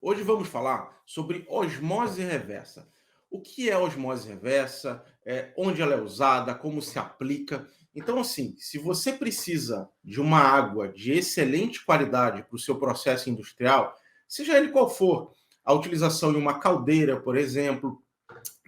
Hoje vamos falar sobre osmose reversa. O que é osmose reversa, onde ela é usada, como se aplica. Então, assim, se você precisa de uma água de excelente qualidade para o seu processo industrial, seja ele qual for, a utilização em uma caldeira, por exemplo,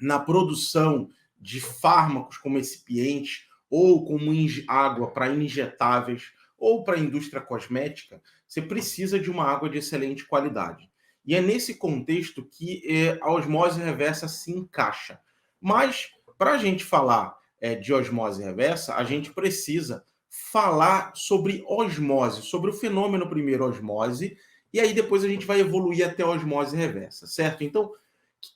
na produção de fármacos como excipientes, ou como água para injetáveis, ou para a indústria cosmética, você precisa de uma água de excelente qualidade. E é nesse contexto que a osmose reversa se encaixa. Mas, para a gente falar de osmose reversa, a gente precisa falar sobre osmose, sobre o fenômeno primeiro osmose, e aí depois a gente vai evoluir até a osmose reversa, certo? Então,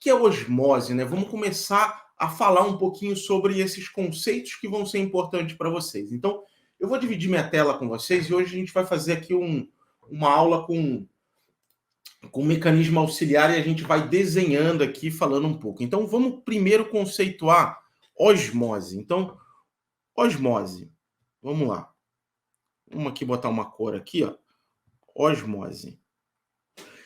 que é osmose, né? Vamos começar a falar um pouquinho sobre esses conceitos que vão ser importantes para vocês. Então, eu vou dividir minha tela com vocês e hoje a gente vai fazer aqui uma aula com um mecanismo auxiliar e a gente vai desenhando aqui, falando um pouco. Então, vamos primeiro conceituar osmose. Então, osmose. Vamos lá. Vamos aqui botar uma cor aqui, ó. Osmose.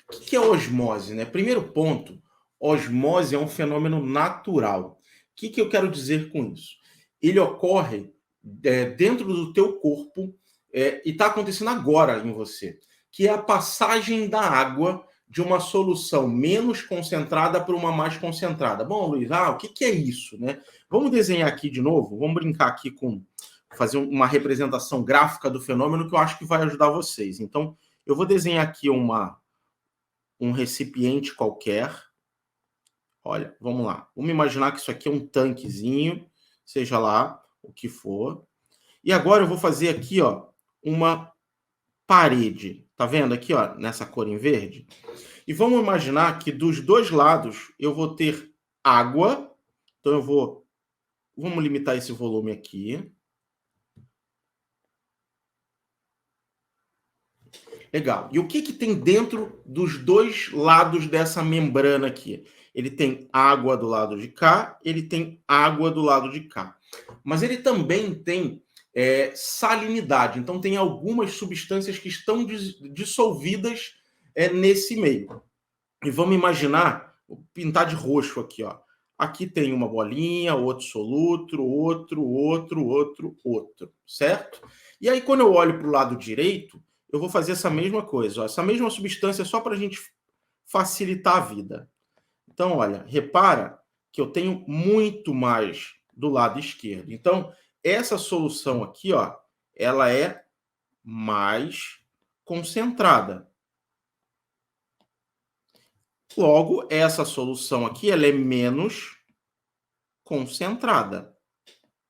O que é osmose, né? Primeiro ponto, osmose é um fenômeno natural. O que eu quero dizer com isso? Ele ocorre dentro do teu corpo e está acontecendo agora em você, que é a passagem da água de uma solução menos concentrada para uma mais concentrada. Bom, Luiz, o que é isso, né? Vamos desenhar aqui de novo, vamos brincar aqui com fazer uma representação gráfica do fenômeno que eu acho que vai ajudar vocês. Então, eu vou desenhar aqui um recipiente qualquer. Olha, vamos lá. Vamos imaginar que isso aqui é um tanquezinho, seja lá o que for. E agora eu vou fazer aqui, ó, uma parede. Tá vendo aqui, ó, nessa cor em verde? E vamos imaginar que dos dois lados eu vou ter água. Então vamos limitar esse volume aqui. Legal. E o que tem dentro dos dois lados dessa membrana aqui? Ele tem água do lado de cá, ele tem água do lado de cá. Mas ele também tem salinidade. Então, tem algumas substâncias que estão dissolvidas nesse meio. E vamos imaginar, vou pintar de roxo aqui, ó. Aqui tem uma bolinha, outro soluto, outro, certo? E aí, quando eu olho para o lado direito, eu vou fazer essa mesma coisa, ó, essa mesma substância só para a gente facilitar a vida. Então, olha, repara que eu tenho muito mais do lado esquerdo. Então, essa solução aqui, ó, ela é mais concentrada. Logo, essa solução aqui ela é menos concentrada,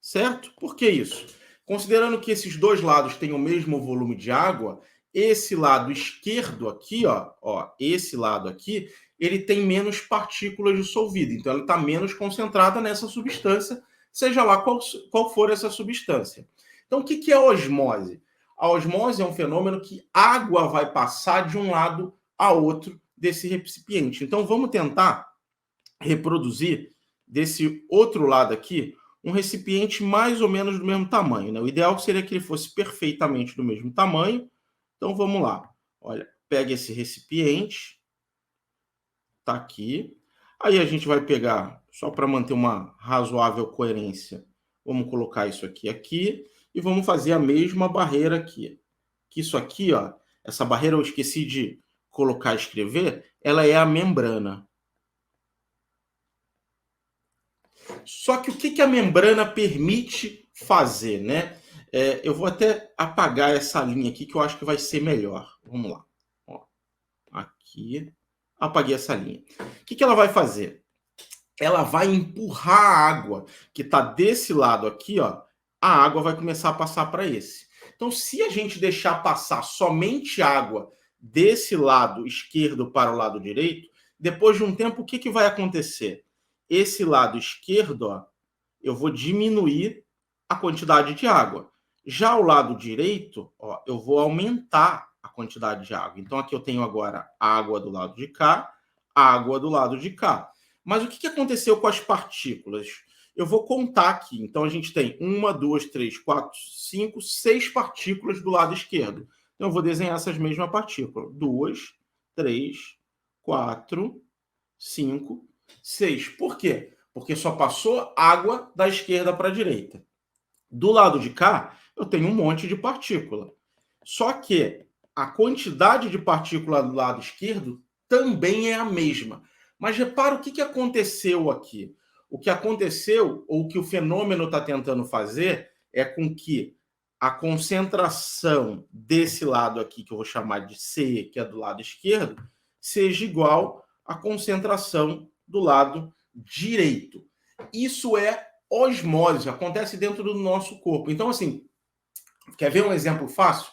certo? Por que isso? Considerando que esses dois lados têm o mesmo volume de água, esse lado esquerdo aqui, ó, esse lado aqui, ele tem menos partículas dissolvidas, então ela está menos concentrada nessa substância, seja lá qual for essa substância. Então, o que é a osmose? A osmose é um fenômeno que água vai passar de um lado a outro desse recipiente. Então, vamos tentar reproduzir desse outro lado aqui um recipiente mais ou menos do mesmo tamanho, né? O ideal seria que ele fosse perfeitamente do mesmo tamanho. Então, vamos lá. Olha, pega esse recipiente, tá aqui. Aí a gente vai pegar, só para manter uma razoável coerência, vamos colocar isso aqui e vamos fazer a mesma barreira aqui. Que isso aqui, ó, essa barreira eu esqueci de colocar e escrever, ela é a membrana. Só que o que a membrana permite fazer, né? Eu vou até apagar essa linha aqui que eu acho que vai ser melhor. Vamos lá. Ó, aqui. Apaguei essa linha. O que ela vai fazer? Ela vai empurrar a água que está desse lado aqui, ó. A água vai começar a passar para esse. Então, se a gente deixar passar somente água desse lado esquerdo para o lado direito, depois de um tempo, o que vai acontecer? Esse lado esquerdo, ó, eu vou diminuir a quantidade de água. Já o lado direito, ó, eu vou aumentar a quantidade de água. Então, aqui eu tenho agora água do lado de cá, água do lado de cá. Mas o que aconteceu com as partículas? Eu vou contar aqui. Então, a gente tem 1, 2, 3, 4, 5, 6 partículas do lado esquerdo. Então, eu vou desenhar essas mesmas partículas. 2, 3, 4, 5, 6. Por quê? Porque só passou água da esquerda para a direita. Do lado de cá, eu tenho um monte de partícula. Só que a quantidade de partícula do lado esquerdo também é a mesma. Mas repara o que aconteceu aqui. O que aconteceu, ou o que o fenômeno está tentando fazer, é com que a concentração desse lado aqui, que eu vou chamar de C, que é do lado esquerdo, seja igual à concentração do lado direito. Isso é osmose, acontece dentro do nosso corpo. Então, assim, quer ver um exemplo fácil?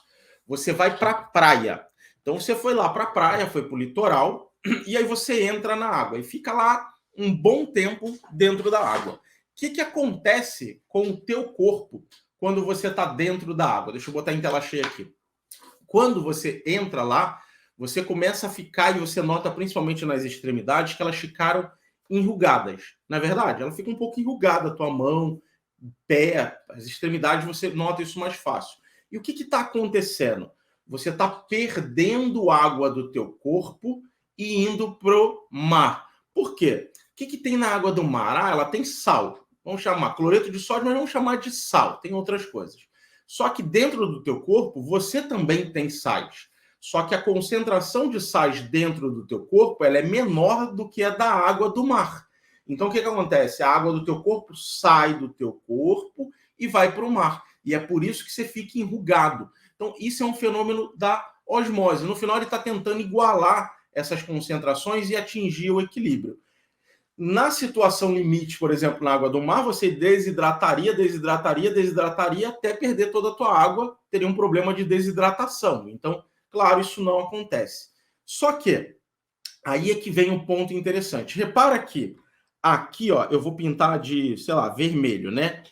Você vai para a praia. Então, você foi lá para a praia, foi para o litoral, e aí você entra na água e fica lá um bom tempo dentro da água. O que acontece com o teu corpo quando você está dentro da água? Deixa eu botar em tela cheia aqui. Quando você entra lá, você começa a ficar, e você nota principalmente nas extremidades, que elas ficaram enrugadas. Na verdade, ela fica um pouco enrugada, a tua mão, pé, as extremidades, você nota isso mais fácil. E o que está acontecendo? Você está perdendo água do teu corpo e indo pro mar. Por quê? O que tem na água do mar? Ah, ela tem sal. Vamos chamar cloreto de sódio, mas vamos chamar de sal. Tem outras coisas. Só que dentro do teu corpo, você também tem sais. Só que a concentração de sais dentro do teu corpo, ela é menor do que a da água do mar. Então, o que acontece? A água do teu corpo sai do teu corpo e vai para o mar. E é por isso que você fica enrugado. Então, isso é um fenômeno da osmose. No final, ele está tentando igualar essas concentrações e atingir o equilíbrio. Na situação limite, por exemplo, na água do mar, você desidrataria até perder toda a tua água, teria um problema de desidratação. Então, claro, isso não acontece. Só que aí é que vem um ponto interessante. Repara que aqui, ó, eu vou pintar de, sei lá, vermelho, né?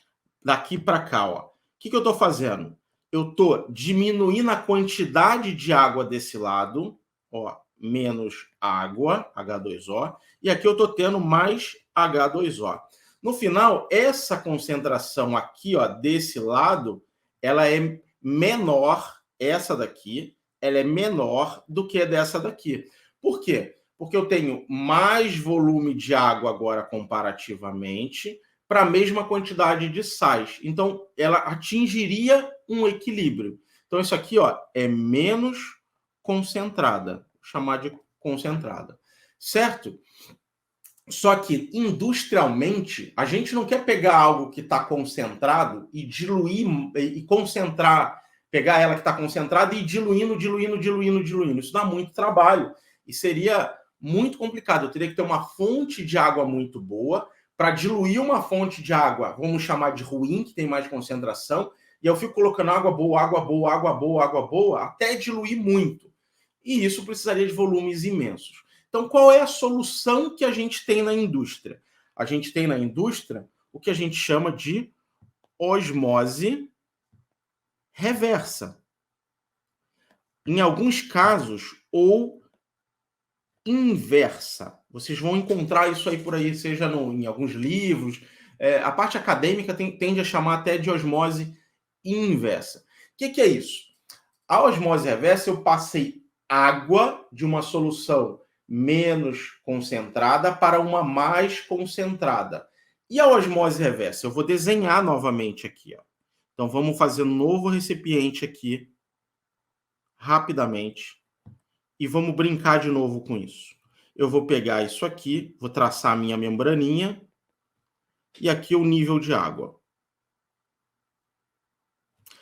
Daqui para cá, ó. O que eu estou fazendo? Eu estou diminuindo a quantidade de água desse lado, ó, menos água, H2O, e aqui eu estou tendo mais H2O. No final, essa concentração aqui, ó, desse lado, ela é menor, essa daqui, ela é menor do que dessa daqui. Por quê? Porque eu tenho mais volume de água agora comparativamente para a mesma quantidade de sais. Então, ela atingiria um equilíbrio. Então, isso aqui, ó, é menos concentrada. Vou chamar de concentrada. Certo? Só que, industrialmente, a gente não quer pegar algo que está concentrado e diluir e concentrar, pegar ela que está concentrada e ir diluindo. Isso dá muito trabalho e seria muito complicado. Eu teria que ter uma fonte de água muito boa para diluir uma fonte de água, vamos chamar de ruim, que tem mais concentração, e eu fico colocando água boa, até diluir muito. E isso precisaria de volumes imensos. Então, qual é a solução que a gente tem na indústria? A gente tem na indústria o que a gente chama de osmose reversa. Em alguns casos, ou inversa. Vocês vão encontrar isso aí por aí, seja em alguns livros. A parte acadêmica tende a chamar até de osmose inversa. O que é isso? A osmose reversa, eu passei água de uma solução menos concentrada para uma mais concentrada. E a osmose reversa? Eu vou desenhar novamente aqui. Ó. Então, vamos fazer um novo recipiente aqui, rapidamente. E vamos brincar de novo com isso. Eu vou pegar isso aqui, vou traçar a minha membraninha. E aqui o nível de água.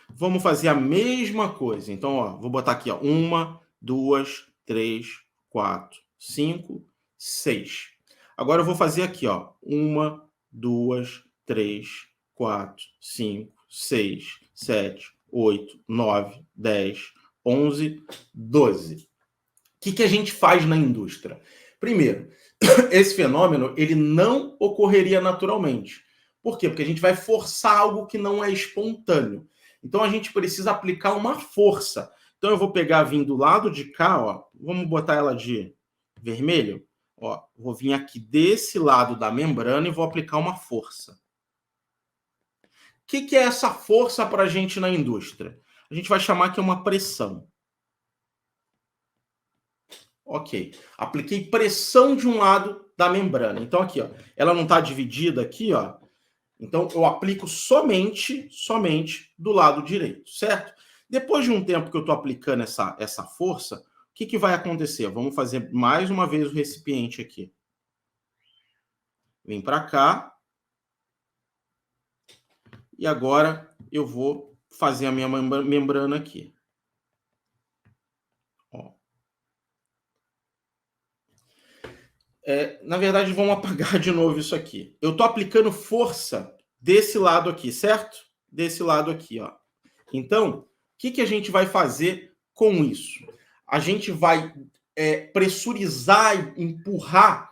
Vamos fazer a mesma coisa. Então, ó, vou botar aqui, ó, 1, 2, 3, 4, 5, 6. Agora eu vou fazer aqui, ó, 1, 2, 3, 4, 5, 6, 7, 8, 9, 10, 11, 12. O que a gente faz na indústria? Primeiro, esse fenômeno ele não ocorreria naturalmente. Por quê? Porque a gente vai forçar algo que não é espontâneo. Então a gente precisa aplicar uma força. Então eu vou pegar, vir do lado de cá, ó, vamos botar ela de vermelho. Ó, vou vir aqui desse lado da membrana e vou aplicar uma força. O que é essa força para a gente na indústria? A gente vai chamar que é uma pressão. Ok. Apliquei pressão de um lado da membrana. Então, aqui, ó, ela não está dividida aqui, ó. Então, eu aplico somente do lado direito, certo? Depois de um tempo que eu estou aplicando essa força, o que vai acontecer? Vamos fazer mais uma vez o recipiente aqui. Vem para cá. E agora eu vou fazer a minha membrana aqui. Ó. Na verdade, vamos apagar de novo isso aqui. Eu estou aplicando força desse lado aqui, certo? Desse lado aqui, ó. Então, o que a gente vai fazer com isso? A gente vai pressurizar e empurrar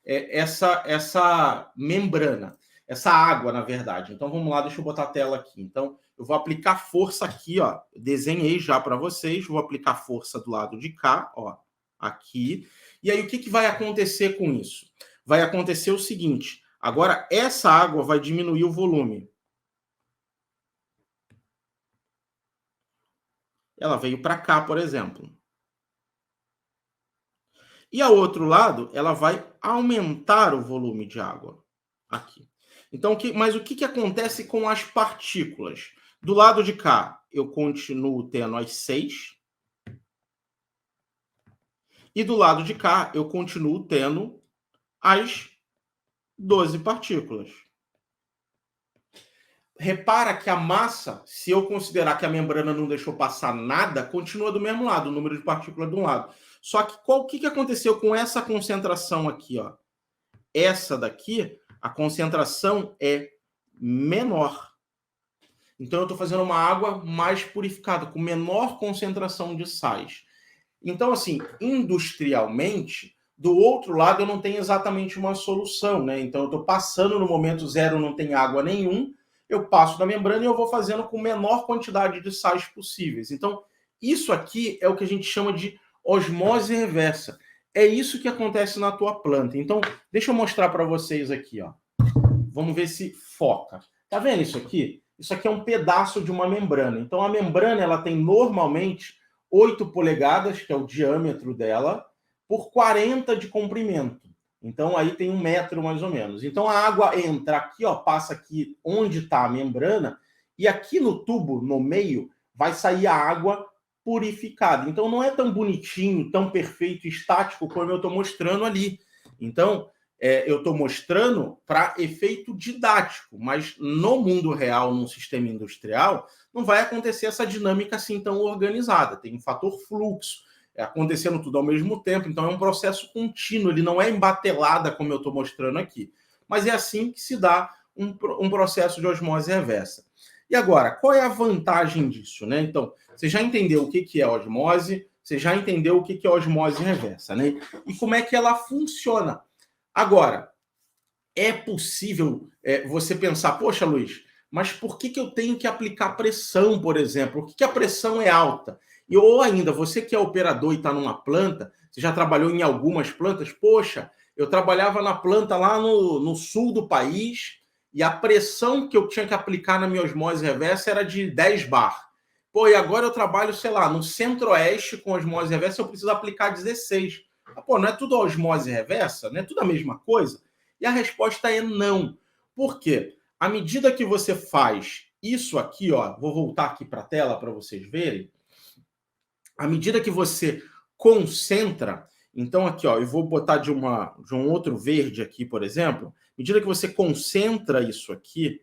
essa membrana, essa água, na verdade. Então, vamos lá, deixa eu botar a tela aqui. Então, eu vou aplicar força aqui, ó. Desenhei já para vocês. Vou aplicar força do lado de cá, ó, aqui. E aí, o que vai acontecer com isso? Vai acontecer o seguinte: agora, essa água vai diminuir o volume. Ela veio para cá, por exemplo. E ao outro lado, ela vai aumentar o volume de água aqui. Então, mas o que acontece com as partículas? Do lado de cá, eu continuo tendo as 6. E do lado de cá, eu continuo tendo as 12 partículas. Repara que a massa, se eu considerar que a membrana não deixou passar nada, continua do mesmo lado, o número de partículas de um lado. Só que o que aconteceu com essa concentração aqui, ó? Essa daqui, a concentração é menor. Então, eu estou fazendo uma água mais purificada, com menor concentração de sais. Então, assim, industrialmente, do outro lado, eu não tenho exatamente uma solução, né? Então, eu estou passando no momento zero, não tem água nenhum, eu passo na membrana e eu vou fazendo com menor quantidade de sais possíveis. Então, isso aqui é o que a gente chama de osmose reversa. É isso que acontece na tua planta. Então, deixa eu mostrar para vocês aqui, ó. Vamos ver se foca. Tá vendo isso aqui? Isso aqui é um pedaço de uma membrana. Então, a membrana ela tem normalmente 8 polegadas, que é o diâmetro dela, por 40 de comprimento. Então, aí tem 1 metro mais ou menos. Então, a água entra aqui, ó, passa aqui onde está a membrana, e aqui no tubo, no meio, vai sair a água purificada. Então, não é tão bonitinho, tão perfeito, estático, como eu estou mostrando ali. Então, eu estou mostrando para efeito didático, mas no mundo real, num sistema industrial, não vai acontecer essa dinâmica assim tão organizada. Tem um fator fluxo, acontecendo tudo ao mesmo tempo, então é um processo contínuo, ele não é embatelada como eu estou mostrando aqui. Mas é assim que se dá um processo de osmose reversa. E agora, qual é a vantagem disso, né? Então, você já entendeu o que é osmose, você já entendeu o que é osmose reversa, né? E como é que ela funciona. Agora, é possível você pensar, poxa, Luiz, mas por que eu tenho que aplicar pressão, por exemplo? Por que a pressão é alta? E, ou ainda, você que é operador e está numa planta, você já trabalhou em algumas plantas, poxa, eu trabalhava na planta lá no sul do país e a pressão que eu tinha que aplicar na minha osmose reversa era de 10 bar. Pô, e agora eu trabalho, sei lá, no centro-oeste com osmose reversa, eu preciso aplicar 16. Pô, não é tudo osmose reversa? Não é tudo a mesma coisa? E a resposta é não. Por quê? À medida que você faz isso aqui, ó, vou voltar aqui para a tela para vocês verem. À medida que você concentra, então aqui, ó, eu vou botar de um outro verde aqui, por exemplo. À medida que você concentra isso aqui,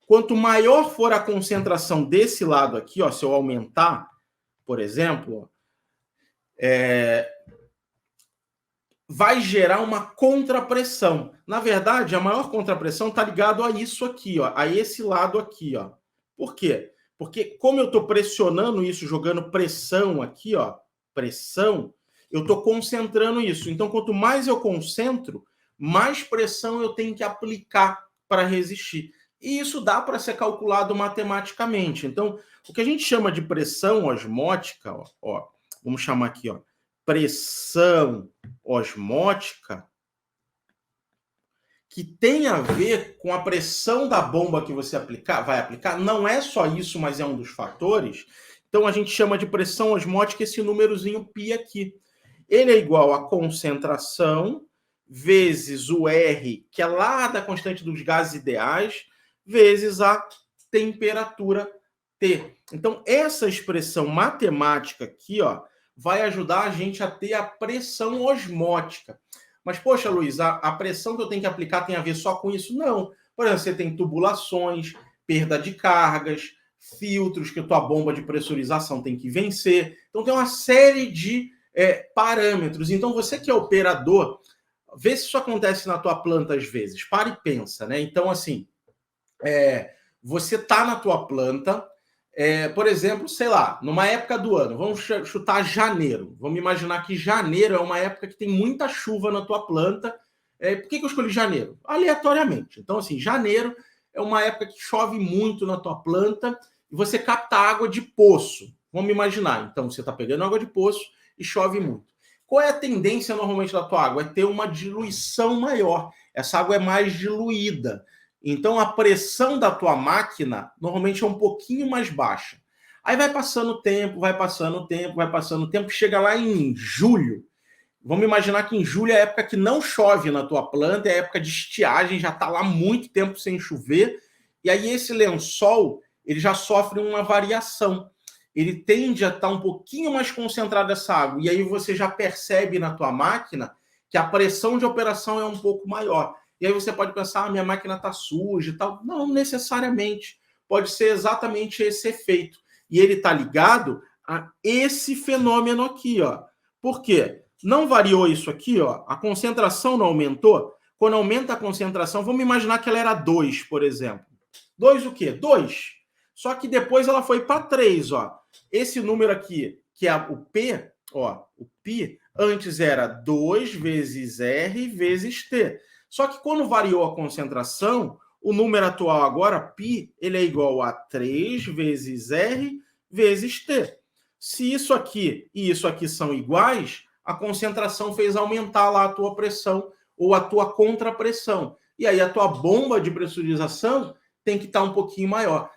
quanto maior for a concentração desse lado aqui, ó, se eu aumentar, por exemplo, vai gerar uma contrapressão. Na verdade, a maior contrapressão está ligado a isso aqui, ó, a esse lado aqui, ó. Por quê? Porque como eu estou pressionando isso, jogando pressão aqui, ó, pressão, eu estou concentrando isso. Então, quanto mais eu concentro, mais pressão eu tenho que aplicar para resistir. E isso dá para ser calculado matematicamente. Então, o que a gente chama de pressão osmótica, ó, vamos chamar aqui, ó, pressão osmótica, que tem a ver com a pressão da bomba que você vai aplicar, não é só isso, mas é um dos fatores, Então, a gente chama de pressão osmótica esse númerozinho π aqui. Ele é igual a concentração vezes o R, que é lá da constante dos gases ideais, vezes a temperatura T. Então, essa expressão matemática aqui, ó, vai ajudar a gente a ter a pressão osmótica. Mas, poxa, Luiz, a pressão que eu tenho que aplicar tem a ver só com isso? Não. Por exemplo, você tem tubulações, perda de cargas, filtros que a tua bomba de pressurização tem que vencer. Então, tem uma série de parâmetros. Então, você que é operador, vê se isso acontece na tua planta às vezes. Para e pensa, né? Então, assim, você tá na tua planta, por exemplo, sei lá, numa época do ano, vamos chutar janeiro. Vamos imaginar que janeiro é uma época que tem muita chuva na tua planta. Por que eu escolhi janeiro? Aleatoriamente. Então, assim, janeiro é uma época que chove muito na tua planta e você capta água de poço. Vamos imaginar. Então, você está pegando água de poço e chove muito. Qual é a tendência normalmente da tua água? É ter uma diluição maior. Essa água é mais diluída. Então, a pressão da tua máquina normalmente é um pouquinho mais baixa. Aí vai passando o tempo, vai passando o tempo, vai passando o tempo, chega lá em julho. Vamos imaginar que em julho é a época que não chove na tua planta, é a época de estiagem, já está lá muito tempo sem chover, e aí esse lençol ele já sofre uma variação. Ele tende a estar um pouquinho mais concentrado essa água, e aí você já percebe na tua máquina que a pressão de operação é um pouco maior. E aí você pode pensar, minha máquina está suja e tal. Não necessariamente. Pode ser exatamente esse efeito. E ele está ligado a esse fenômeno aqui, ó. Por quê? Não variou isso aqui, ó. A concentração não aumentou. Quando aumenta a concentração, vamos imaginar que ela era 2, por exemplo. 2 o quê? 2. Só que depois ela foi para 3, ó. Esse número aqui, que é o P, ó, o π, antes era 2 vezes R vezes T. Só que quando variou a concentração, o número atual agora, π, ele é igual a 3 vezes R vezes T. Se isso aqui e isso aqui são iguais, a concentração fez aumentar lá a tua pressão ou a tua contrapressão. E aí a tua bomba de pressurização tem que estar um pouquinho maior.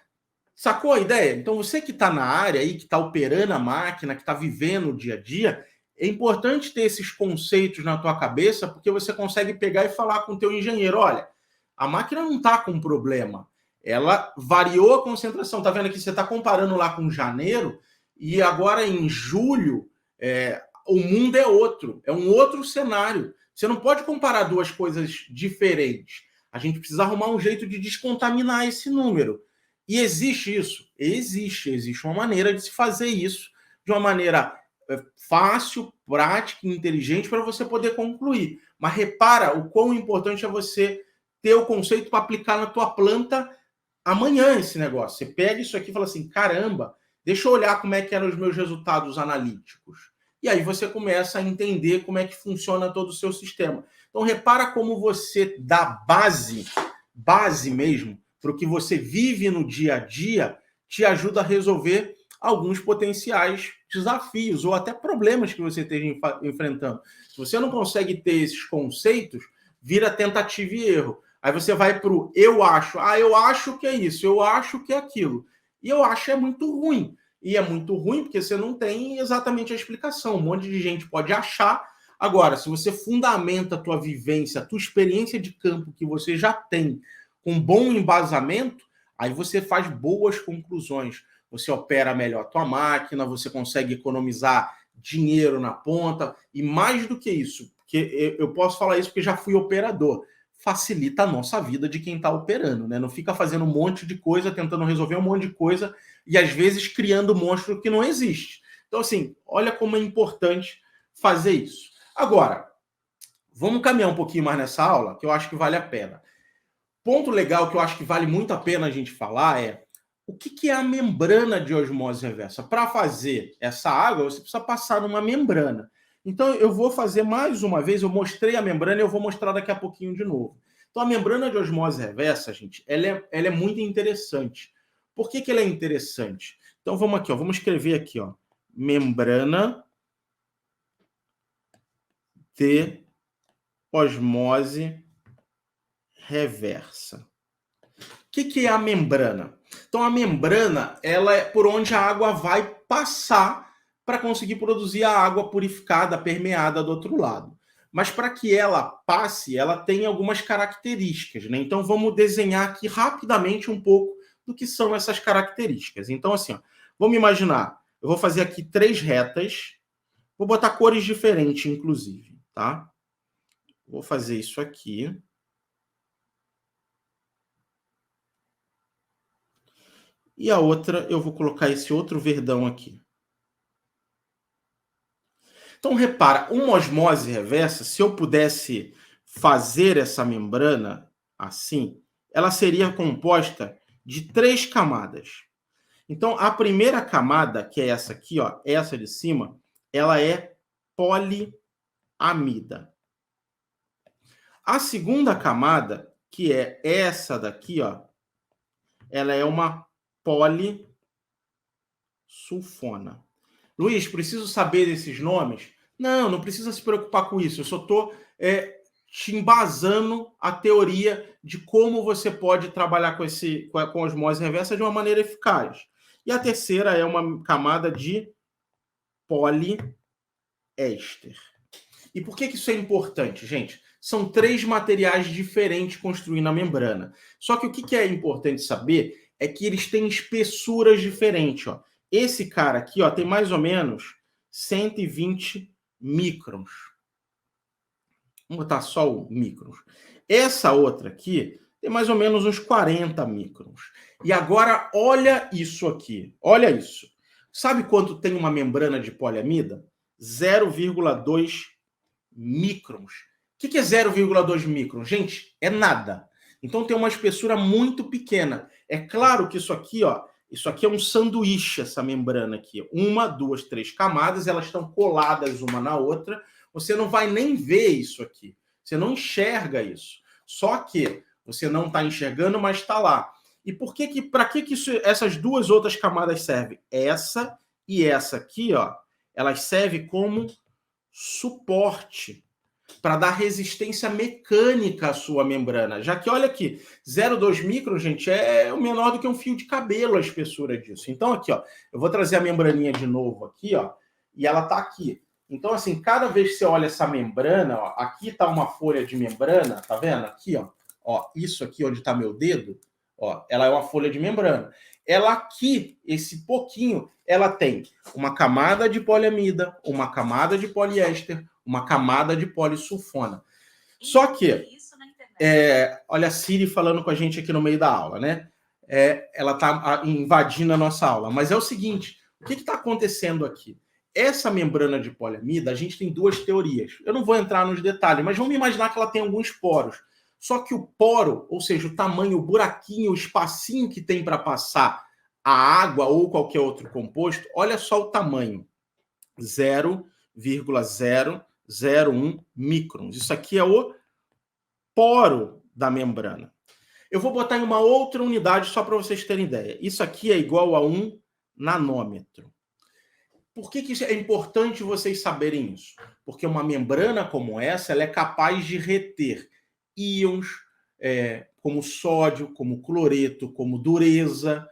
Sacou a ideia? Então você que está na área aí, que está operando a máquina, que está vivendo o dia a dia, é importante ter esses conceitos na tua cabeça, porque você consegue pegar e falar com o teu engenheiro, olha, a máquina não está com problema, ela variou a concentração. Tá vendo aqui, você está comparando lá com janeiro, e agora em julho, o mundo é outro, é um outro cenário. Você não pode comparar duas coisas diferentes. A gente precisa arrumar um jeito de descontaminar esse número. E existe isso? Existe uma maneira de se fazer isso de uma maneira fácil, prática e inteligente para você poder concluir. Mas repara o quão importante é você ter o conceito para aplicar na tua planta amanhã esse negócio. Você pega isso aqui e fala assim, caramba, deixa eu olhar como é que eram os meus resultados analíticos. E aí você começa a entender como é que funciona todo o seu sistema. Então repara como você dá base mesmo, para o que você vive no dia a dia, te ajuda a resolver alguns potenciais desafios ou até problemas que você esteja enfrentando. Se você não consegue ter esses conceitos, vira tentativa e erro. Aí você vai para o eu acho. Eu acho que é isso, eu acho que é aquilo. E eu acho é muito ruim. E é muito ruim porque você não tem exatamente a explicação. Um monte de gente pode achar. Agora, se você fundamenta a tua vivência, a tua experiência de campo que você já tem, com bom embasamento, aí você faz boas conclusões. Você opera melhor a tua máquina, você consegue economizar dinheiro na ponta, e mais do que isso, porque eu posso falar isso porque já fui operador, facilita a nossa vida de quem está operando, né? Não fica fazendo um monte de coisa, tentando resolver um monte de coisa, e às vezes criando um monstro que não existe. Então, assim, olha como é importante fazer isso. Agora, vamos caminhar um pouquinho mais nessa aula, que eu acho que vale a pena. Ponto legal que eu acho que vale muito a pena a gente falar é o que é a membrana de osmose reversa. Para fazer essa água, você precisa passar numa membrana. Então, eu vou fazer mais uma vez, eu mostrei a membrana e eu vou mostrar daqui a pouquinho de novo. Então, a membrana de osmose reversa, gente, ela é muito interessante. Por que ela é interessante? Então, vamos aqui, ó, vamos escrever aqui, ó, membrana de osmose reversa. O que é a membrana? Então, a membrana ela é por onde a água vai passar para conseguir produzir a água purificada, permeada do outro lado. Mas para que ela passe, ela tem algumas características, né? Então vamos desenhar aqui rapidamente um pouco do que são essas características. Então, assim, ó, vamos imaginar, eu vou fazer aqui 3 retas, vou botar cores diferentes, inclusive, tá? Vou fazer isso aqui. E a outra, eu vou colocar esse outro verdão aqui. Então, repara, uma osmose reversa, se eu pudesse fazer essa membrana assim, ela seria composta de 3 camadas. Então, a primeira camada, que é essa aqui, ó, essa de cima, ela é poliamida. A segunda camada, que é essa daqui, ó, ela é uma polisulfona. Luiz, preciso saber desses nomes? Não, não precisa se preocupar com isso. Eu só estou te embasando a teoria de como você pode trabalhar com osmose reversa de uma maneira eficaz. E a terceira é uma camada de poliéster. E por que isso é importante, gente? São 3 materiais diferentes construindo a membrana. Só que o que é importante saber é que eles têm espessuras diferentes. Ó. Esse cara aqui ó, tem mais ou menos 120 microns. Vamos botar só o microns. Essa outra aqui tem mais ou menos uns 40 microns. E agora, olha isso aqui. Olha isso. Sabe quanto tem uma membrana de poliamida? 0,2 microns. O que é 0,2 microns? Gente, é nada. Então tem uma espessura muito pequena. É claro que isso aqui é um sanduíche, essa membrana aqui. 1, 2, 3 camadas, elas estão coladas uma na outra. Você não vai nem ver isso aqui. Você não enxerga isso. Só que você não está enxergando, mas está lá. E para que essas 2 outras camadas servem? Essa e essa aqui, ó, elas servem como suporte para dar resistência mecânica à sua membrana. Já que, olha aqui, 0,2 microns, gente, é menor do que um fio de cabelo a espessura disso. Então, aqui, ó, eu vou trazer a membraninha de novo aqui, ó, e ela está aqui. Então, assim, cada vez que você olha essa membrana, ó, aqui está uma folha de membrana, tá vendo? Aqui, ó, isso aqui onde está meu dedo, ó, ela é uma folha de membrana. Ela aqui, esse pouquinho, ela tem uma camada de poliamida, uma camada de poliéster, uma camada de polisulfona. Só que, olha a Siri falando com a gente aqui no meio da aula, né? Ela está invadindo a nossa aula. Mas é o seguinte, o que está acontecendo aqui? Essa membrana de poliamida, a gente tem 2 teorias. Eu não vou entrar nos detalhes, mas vamos imaginar que ela tem alguns poros. Só que o poro, ou seja, o tamanho, o buraquinho, o espacinho que tem para passar a água ou qualquer outro composto, olha só o tamanho. 0,001 microns. Isso aqui é o poro da membrana. Eu vou botar em uma outra unidade só para vocês terem ideia. Isso aqui é igual a 1 nanômetro. Por que isso é importante vocês saberem isso? Porque uma membrana como essa, ela é capaz de reter íons, como sódio, como cloreto, como dureza.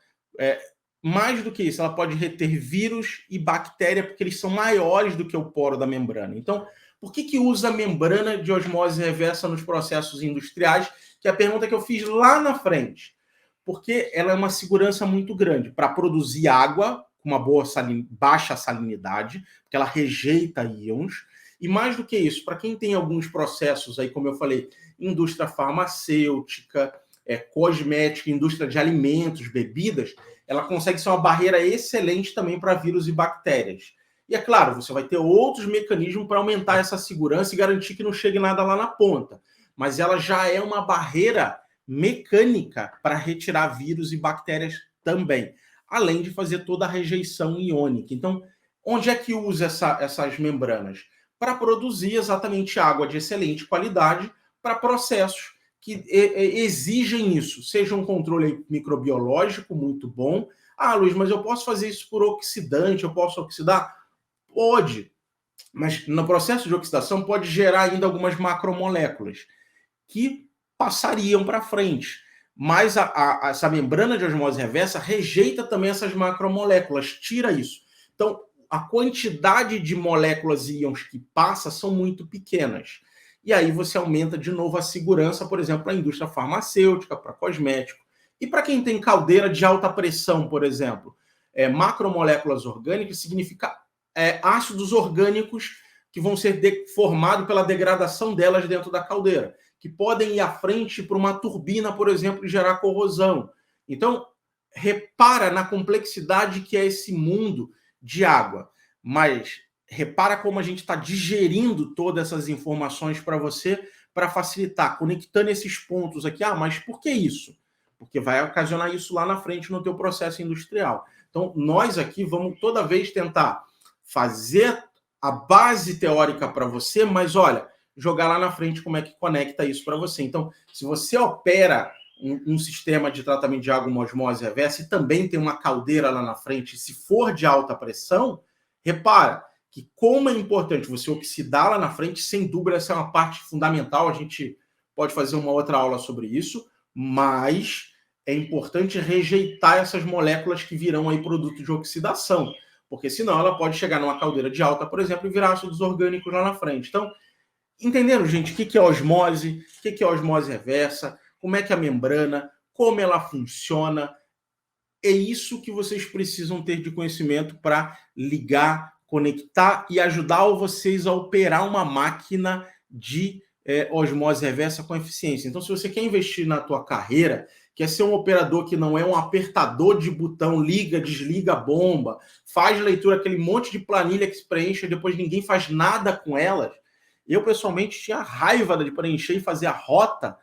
Mais do que isso, ela pode reter vírus e bactéria, porque eles são maiores do que o poro da membrana. Então, por que usa a membrana de osmose reversa nos processos industriais? Que é a pergunta que eu fiz lá na frente. Porque ela é uma segurança muito grande para produzir água com uma baixa salinidade, porque ela rejeita íons. E mais do que isso, para quem tem alguns processos aí, como eu falei, indústria farmacêutica, cosmética, indústria de alimentos, bebidas, ela consegue ser uma barreira excelente também para vírus e bactérias. E é claro, você vai ter outros mecanismos para aumentar essa segurança e garantir que não chegue nada lá na ponta. Mas ela já é uma barreira mecânica para retirar vírus e bactérias também, além de fazer toda a rejeição iônica. Então, onde é que usa essas membranas? Para produzir exatamente água de excelente qualidade para processos que exigem isso, seja um controle microbiológico muito bom. Ah, Luiz, mas eu posso fazer isso por oxidante, eu posso oxidar? Pode, mas no processo de oxidação pode gerar ainda algumas macromoléculas que passariam para frente. Mas essa membrana de osmose reversa rejeita também essas macromoléculas, tira isso. Então, a quantidade de moléculas e íons que passa são muito pequenas. E aí você aumenta de novo a segurança, por exemplo, para a indústria farmacêutica, para cosmético. E para quem tem caldeira de alta pressão, por exemplo, macromoléculas orgânicas significa ácidos orgânicos que vão ser formados pela degradação delas dentro da caldeira, que podem ir à frente para uma turbina, por exemplo, e gerar corrosão. Então, repara na complexidade que é esse mundo de água, mas repara como a gente está digerindo todas essas informações para você, para facilitar, conectando esses pontos aqui. Ah, mas por que isso? Porque vai ocasionar isso lá na frente no teu processo industrial. Então, nós aqui vamos toda vez tentar fazer a base teórica para você, mas jogar lá na frente como é que conecta isso para você. Então, se você opera um sistema de tratamento de água, uma osmose reversa, e também tem uma caldeira lá na frente, se for de alta pressão, repara que como é importante você oxidar lá na frente, sem dúvida essa é uma parte fundamental, a gente pode fazer uma outra aula sobre isso, mas é importante rejeitar essas moléculas que virão aí produto de oxidação, porque senão ela pode chegar numa caldeira de alta, por exemplo, e virar ácidos orgânicos lá na frente. Então, entenderam, gente, o que é osmose, o que é osmose reversa, como é que é a membrana, como ela funciona. É isso que vocês precisam ter de conhecimento para ligar, conectar e ajudar vocês a operar uma máquina de osmose reversa com eficiência. Então, se você quer investir na tua carreira, quer ser um operador que não é um apertador de botão, liga, desliga a bomba, faz leitura, aquele monte de planilha que se preenche e depois ninguém faz nada com elas. Eu, pessoalmente, tinha raiva de preencher e fazer a rota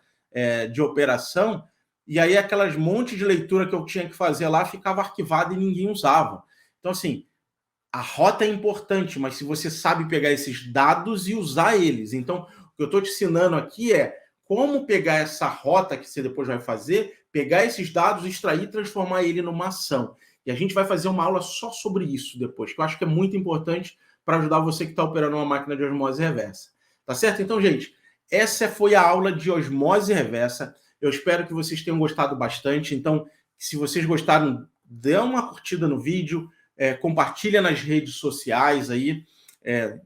de operação, e aí aquelas montes de leitura que eu tinha que fazer lá ficava arquivado e ninguém usava. Então, assim, a rota é importante, mas se você sabe pegar esses dados e usar eles. Então, o que eu estou te ensinando aqui é como pegar essa rota que você depois vai fazer, pegar esses dados, extrair e transformar ele numa ação. E a gente vai fazer uma aula só sobre isso depois, que eu acho que é muito importante para ajudar você que está operando uma máquina de osmose reversa. Tá certo? Então, gente, essa foi a aula de osmose reversa. Eu espero que vocês tenham gostado bastante. Então, se vocês gostaram, dê uma curtida no vídeo, compartilha nas redes sociais aí,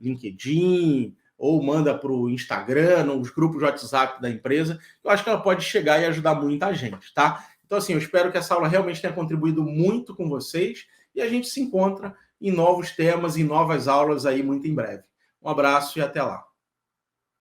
LinkedIn, ou manda para o Instagram, nos grupos de WhatsApp da empresa. Eu acho que ela pode chegar e ajudar muita gente, tá? Então, assim, eu espero que essa aula realmente tenha contribuído muito com vocês e a gente se encontra em novos temas, em novas aulas aí muito em breve. Um abraço e até lá.